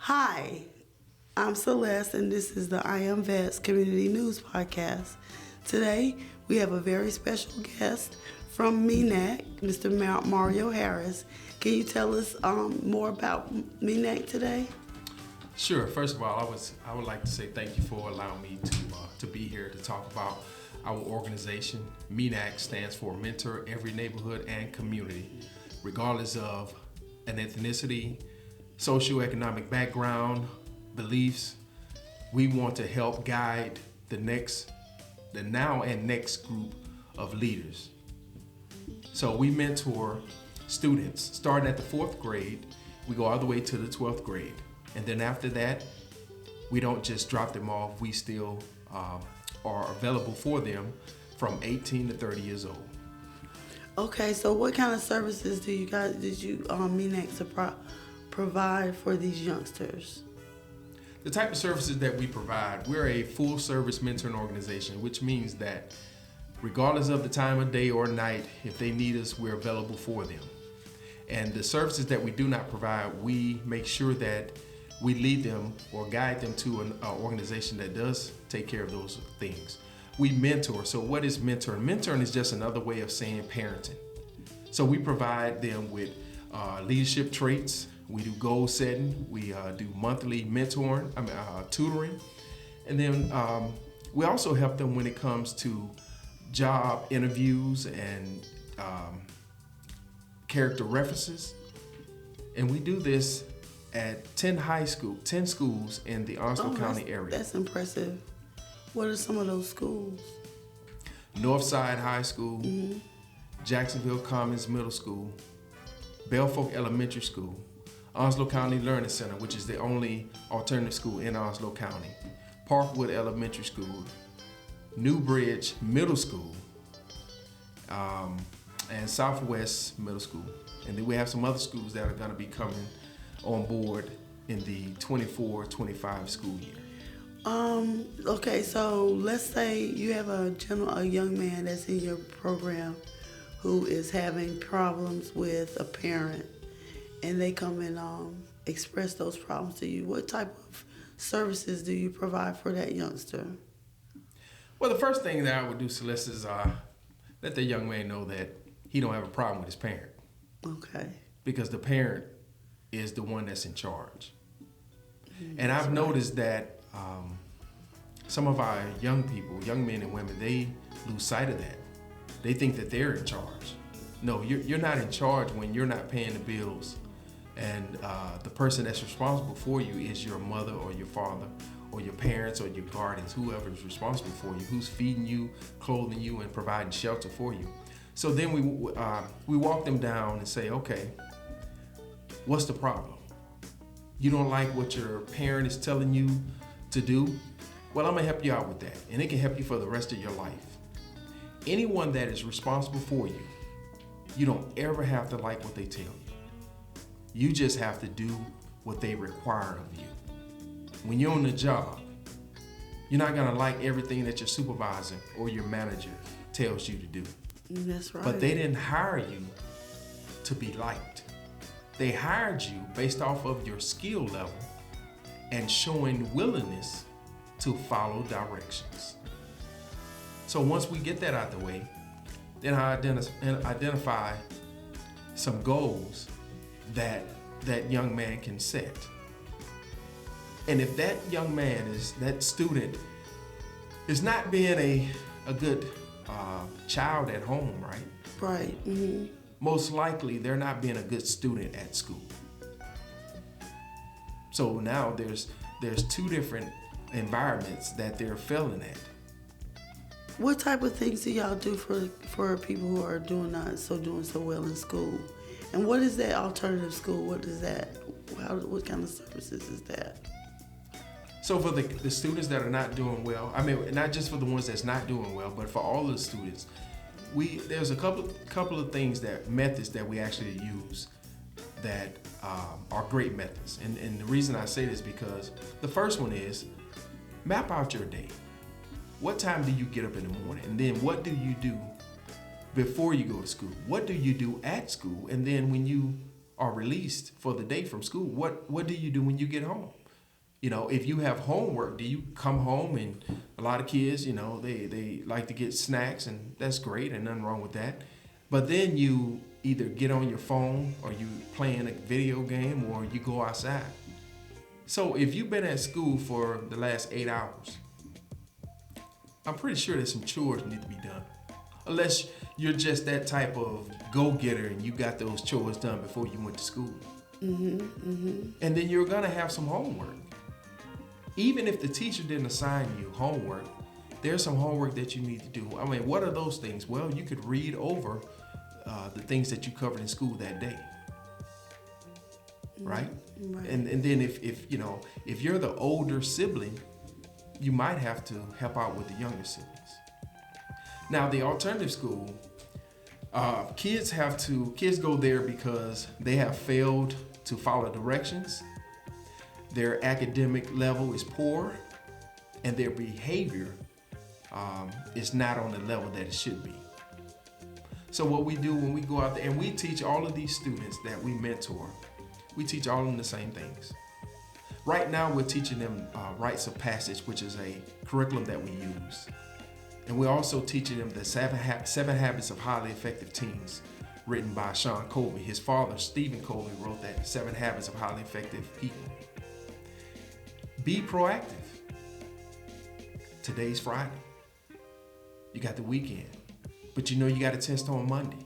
Hi, I'm Celeste, and this is the I Am Vets Community News Podcast. Today, we have a very special guest from MENAC, Mr. Mario Harris. Can you tell us more about MENAC today? Sure. First of all, I would like to say thank you for allowing me to be here to talk about our organization. MENAC stands for Mentor Every Neighborhood and Community, regardless of an ethnicity, socioeconomic background, beliefs. We want to help guide the now and next group of leaders. So we mentor students starting at the 4th grade. We go all the way to the 12th grade. And then after that, we don't just drop them off. We still are available for them from 18 to 30 years old. Okay, so what kind of services did you MENAC provide for these youngsters? The type of services that we provide, we're a full service mentoring organization, which means that regardless of the time of day or night, if they need us, we're available for them. And the services that we do not provide, we make sure that we lead them or guide them to an organization that does take care of those things. We mentor. So what is mentoring? Mentoring is just another way of saying parenting. So we provide them with leadership traits. We do goal setting. We do monthly tutoring. And then we also help them when it comes to job interviews and character references. And we do this at 10 schools in the Onslow County area. That's impressive. What are some of those schools? Northside High School, Jacksonville Commons Middle School, Belfolk Elementary School, Onslow County Learning Center, which is the only alternative school in Onslow County, Parkwood Elementary School, Newbridge Middle School, and Southwest Middle School. And then we have some other schools that are going to be coming on board in the 24-25 school year. Okay, so let's say you have a young man that's in your program who is having problems with a parent, and they come and express those problems to you. What type of services do you provide for that youngster? Well, the first thing that I would do, Celeste, is let the young man know that he don't have a problem with his parent. Okay. Because the parent is the one that's in charge. And I've noticed that some of our young people, young men and women, they lose sight of that. They think that they're in charge. No, you're not in charge when you're not paying the bills. And the person that's responsible for you is your mother or your father or your parents or your guardians, whoever is responsible for you, who's feeding you, clothing you, and providing shelter for you. So then we walk them down and say, okay, what's the problem? You don't like what your parent is telling you to do? Well, I'm gonna help you out with that, and it can help you for the rest of your life. Anyone that is responsible for you, you don't ever have to like what they tell you. You just have to do what they require of you. When you're on the job, you're not gonna like everything that your supervisor or your manager tells you to do. That's right. But they didn't hire you to be liked. They hired you based off of your skill level and showing willingness to follow directions. So once we get that out the way, then I identify some goals that young man can set. And if that young man that student is not being a good child at home, right? Right. Mm-hmm. Most likely they're not being a good student at school. So now there's 2 different environments that they're failing at. What type of things do y'all do for people who are doing so well in school? And what is that alternative school? What is that? What kind of services is that? So for the students that are not doing well, I mean, not just for the ones that's not doing well, but for all of the students, there's a couple of methods that we actually use that are great methods. And the reason I say this is because the first one is map out your day. What time do you get up in the morning? And then what do you do before you go to school? What do you do at school? And then when you are released for the day from school, what do you do when you get home? You know, if you have homework, do you come home? And a lot of kids, you know, they like to get snacks, and that's great and nothing wrong with that. But then you either get on your phone, or you playing a video game, or you go outside. So if you've been at school for the last 8 hours, I'm pretty sure there's some chores need to be done. Unless you're just that type of go-getter and you got those chores done before you went to school. And then you're gonna have some homework. Even if the teacher didn't assign you homework, there's some homework that you need to do. I mean, what are those things? Well, you could read over the things that you covered in school that day, right? And then if you know, if you're the older sibling, you might have to help out with the younger siblings. Now, the alternative school, kids go there because they have failed to follow directions, their academic level is poor, and their behavior is not on the level that it should be. So what we do when we go out there, and we teach all of these students that we mentor, we teach all of them the same things. Right now, we're teaching them rites of passage, which is a curriculum that we use. And we're also teaching them the seven Habits of Highly Effective Teens, written by Sean Covey. His father, Stephen Covey, wrote that 7 Habits of Highly Effective People. Be proactive. Today's Friday. You got the weekend, but you know you got a test on Monday.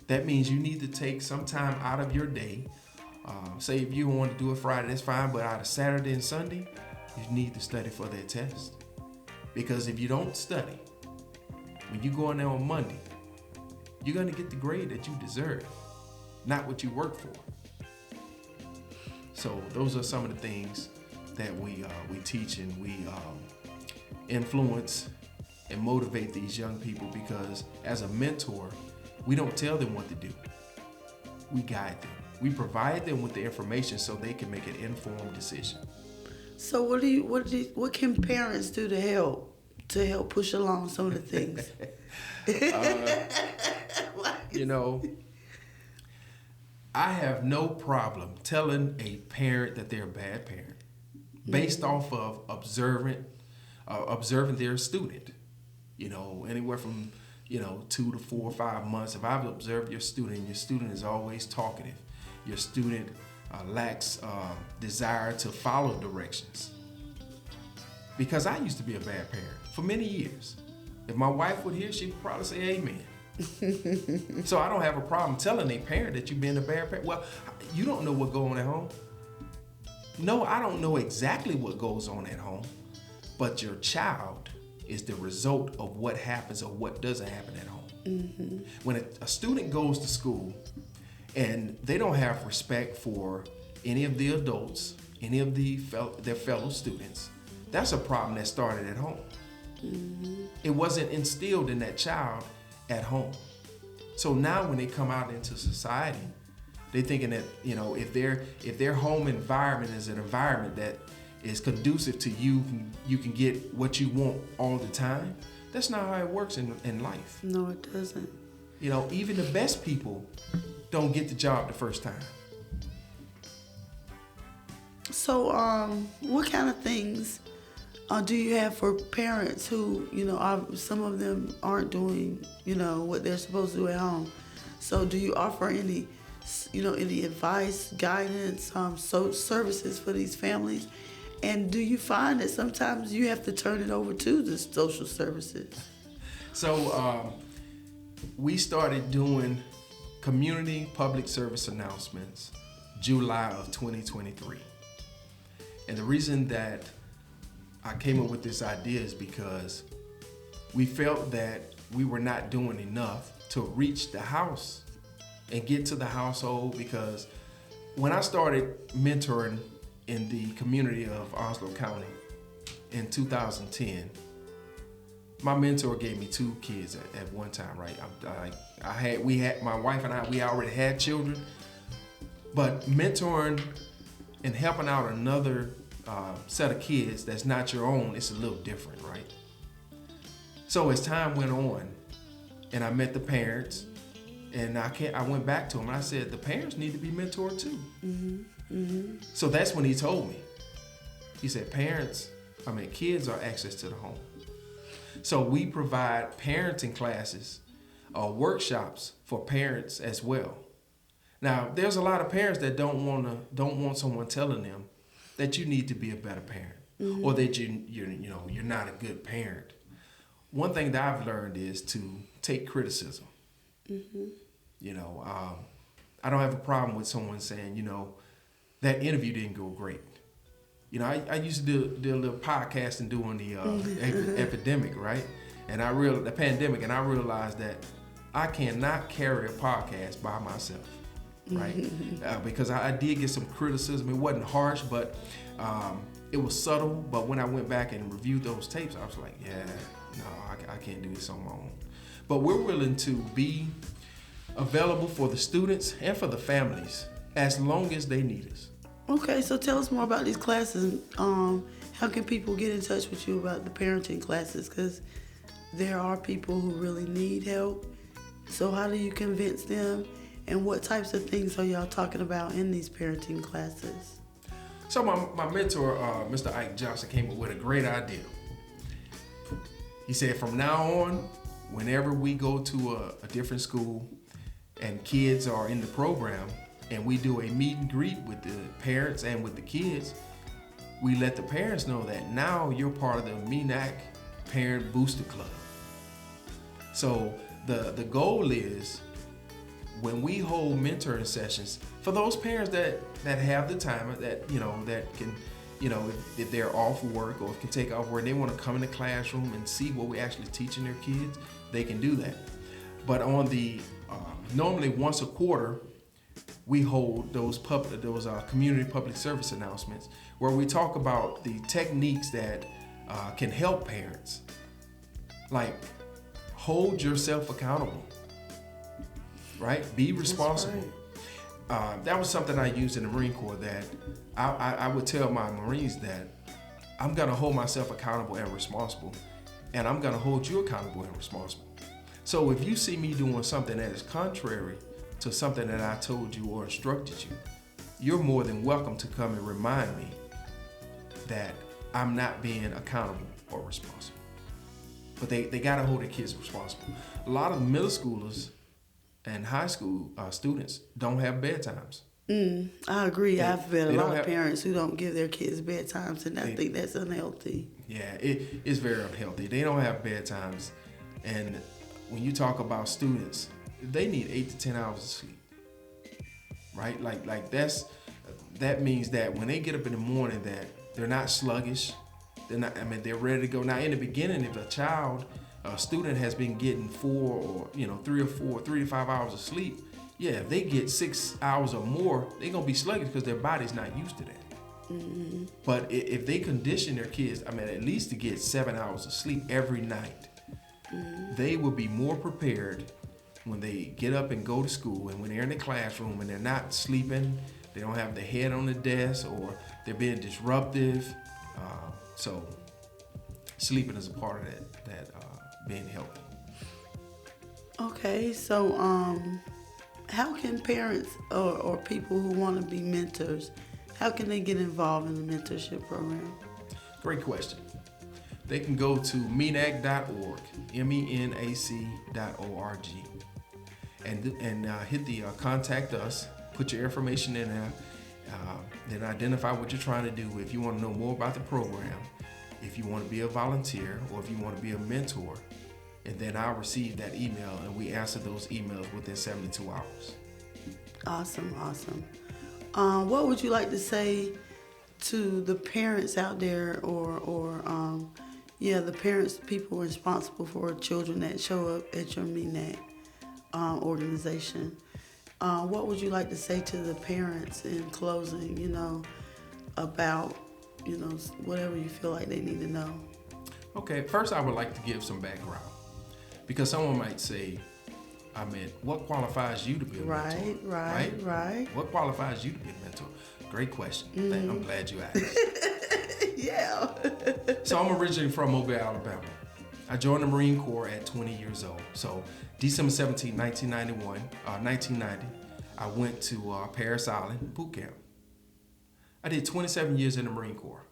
That means you need to take some time out of your day. Say if you want to do it Friday, that's fine, but out of Saturday and Sunday, you need to study for that test. Because if you don't study, when you go in there on Monday, you're going to get the grade that you deserve, not what you work for. So those are some of the things that we teach, and we influence and motivate these young people, because as a mentor, we don't tell them what to do. We guide them. We provide them with the information so they can make an informed decision. So what can parents do to help push along some of the things? You know, I have no problem telling a parent that they're a bad parent based off of observing their student. You know, anywhere from 2 to 4 or 5 months. If I've observed your student is always talkative. Your student lacks desire to follow directions. Because I used to be a bad parent for many years. If my wife would hear, she would probably say amen. So I don't have a problem telling a parent that you've been a bad parent. Well, you don't know what goes on at home. No, I don't know exactly what goes on at home, but your child is the result of what happens or what doesn't happen at home. When a student goes to school and they don't have respect for any of the adults, any of their fellow students, that's a problem that started at home. It wasn't instilled in that child at home. So now when they come out into society, they're thinking that, if their home environment is an environment that is conducive to you can get what you want all the time. That's not how it works in life. No, it doesn't. Even the best people don't get the job the first time. So, what kind of things do you have for parents who, some of them aren't doing, what they're supposed to do at home? So, do you offer any advice, guidance, services for these families? And do you find that sometimes you have to turn it over to the social services? So, we started doing community public service announcements July of 2023. And the reason that I came up with this idea is because we felt that we were not doing enough to reach the house and get to the household. Because when I started mentoring in the community of Onslow County in 2010, my mentor gave me 2 kids at one time, right? My wife and I, we already had children, but mentoring and helping out another set of kids that's not your own, it's a little different, right? So as time went on and I met the parents, And I went back to him and I said, the parents need to be mentored too. Mm-hmm. So that's when he told me. He said, kids are access to the home. So we provide parenting classes or workshops for parents as well. Now, there's a lot of parents that don't want someone telling them that you need to be a better parent, or that you're not a good parent. One thing that I've learned is to take criticism. I don't have a problem with someone saying, that interview didn't go great. I used to do a little podcasting during the epidemic, right? And the pandemic, and I realized that I cannot carry a podcast by myself, right? Because I did get some criticism. It wasn't harsh, but it was subtle. But when I went back and reviewed those tapes, I was like, I can't do this on my own. But we're willing to be available for the students and for the families as long as they need us. Okay, so tell us more about these classes. How can people get in touch with you about the parenting classes? Because there are people who really need help. So how do you convince them? And what types of things are y'all talking about in these parenting classes? So my mentor, Mr. Ike Johnson, came up with a great idea. He said, from now on, whenever we go to a different school and kids are in the program, and we do a meet and greet with the parents and with the kids, we let the parents know that now you're part of the MENAC Parent Booster Club. So the goal is, when we hold mentoring sessions, for those parents that have the time, that can, if they're off work or can take off work, and they want to come in the classroom and see what we're actually teaching their kids, they can do that. But on the normally once a quarter, we hold those community public service announcements where we talk about the techniques that can help parents, like hold yourself accountable, right? Be responsible. Right. That was something I used in the Marine Corps, that I would tell my Marines that I'm gonna hold myself accountable and responsible, and I'm gonna hold you accountable and responsible. So if you see me doing something that is contrary to something that I told you or instructed you, you're more than welcome to come and remind me that I'm not being accountable or responsible. But they gotta hold their kids responsible. A lot of middle schoolers and high school students don't have bedtimes. I agree. I've met a lot of parents who don't give their kids bedtimes, and I think that's unhealthy. Yeah, it is very unhealthy. They don't have bedtimes, and when you talk about students, they need 8 to 10 hours of sleep, right? Like that means that when they get up in the morning, that they're not sluggish. They're ready to go. Now, in the beginning, if a student has been getting 3 to 5 hours of sleep, if they get 6 hours or more, they're gonna be sluggish because their body's not used to that. But if they condition their kids, at least to get 7 hours of sleep every night, they will be more prepared when they get up and go to school, and when they're in the classroom and they're not sleeping, they don't have their head on the desk, or they're being disruptive. So sleeping is a part of that being healthy. Okay, so how can parents or people who want to be mentors, how can they get involved in the mentorship program? Great question. They can go to menac.org, MENAC.org, and hit the contact us, put your information in there, then identify what you're trying to do. If you want to know more about the program, if you want to be a volunteer, or if you want to be a mentor, and then I'll receive that email, and we answer those emails within 72 hours. Awesome. What would you like to say to the parents out there, or the parents, people responsible for children that show up at your MENAC organization? What would you like to say to the parents in closing, about, whatever you feel like they need to know? Okay, first I would like to give some background, because someone might say, what qualifies you to be a mentor? Right. What qualifies you to be a mentor? Great question. I'm glad you asked. Yeah. So I'm originally from Mobile, Alabama. I joined the Marine Corps at 20 years old. So December 17, 1990, I went to Paris Island boot camp. I did 27 years in the Marine Corps.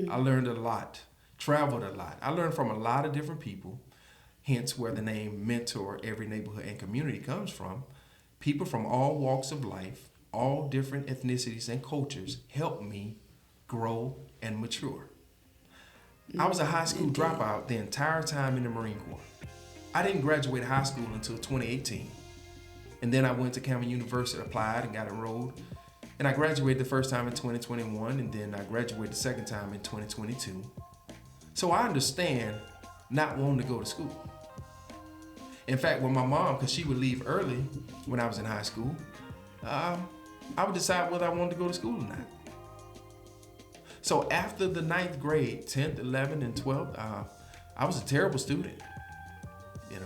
I learned a lot, traveled a lot. I learned from a lot of different people, hence where the name Mentor Every Neighborhood and Community comes from. People from all walks of life, all different ethnicities and cultures helped me grow and mature. I was a high school dropout the entire time in the Marine Corps. I didn't graduate high school until 2018. And then I went to Cameron University, applied and got enrolled. And I graduated the first time in 2021, and then I graduated the second time in 2022. So I understand not wanting to go to school. In fact, with my mom, because she would leave early when I was in high school, I would decide whether I wanted to go to school or not. So after the 9th grade, 10th, 11th, and 12th, I was a terrible student, and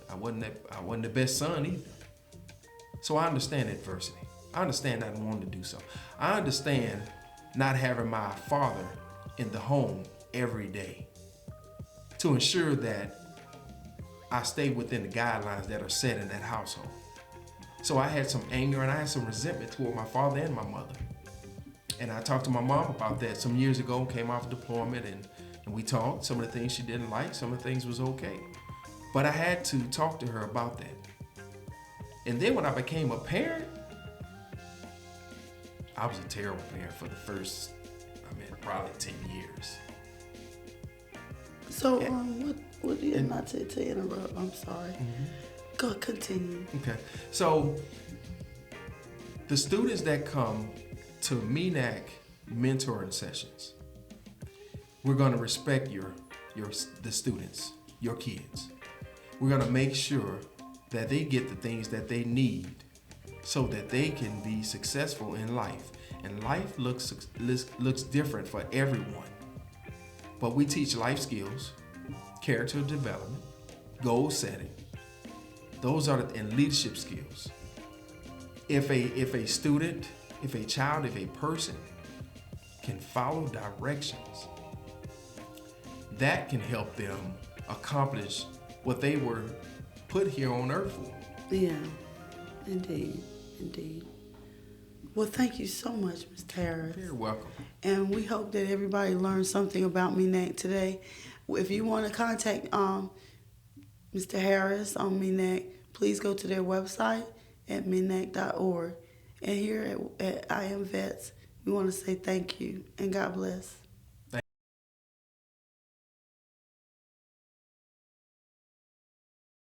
I wasn't the best son either. So I understand adversity. I understand not wanting to do so. I understand not having my father in the home every day to ensure that I stay within the guidelines that are set in that household. So I had some anger and I had some resentment toward my father and my mother. And I talked to my mom about that some years ago, came off deployment, and we talked. Some of the things she didn't like, some of the things was okay. But I had to talk to her about that. And then when I became a parent, I was a terrible parent for the first, probably 10 years. So, what do you not to interrupt? I'm sorry. Go continue. Okay. So, the students that come to MENAC mentoring sessions, we're going to respect the students, your kids. We're going to make sure that they get the things that they need so that they can be successful in life. And life looks different for everyone. But we teach life skills, character development, goal setting. Those are and leadership skills. If a student, if a child, if a person can follow directions, that can help them accomplish what they were put here on earth for. Yeah, indeed. Well, thank you so much, Mr. Harris. You're welcome. And we hope that everybody learned something about MENAC today. If you want to contact Mr. Harris on MENAC, please go to their website at menac.org. And here at I Am Vets, we want to say thank you and God bless.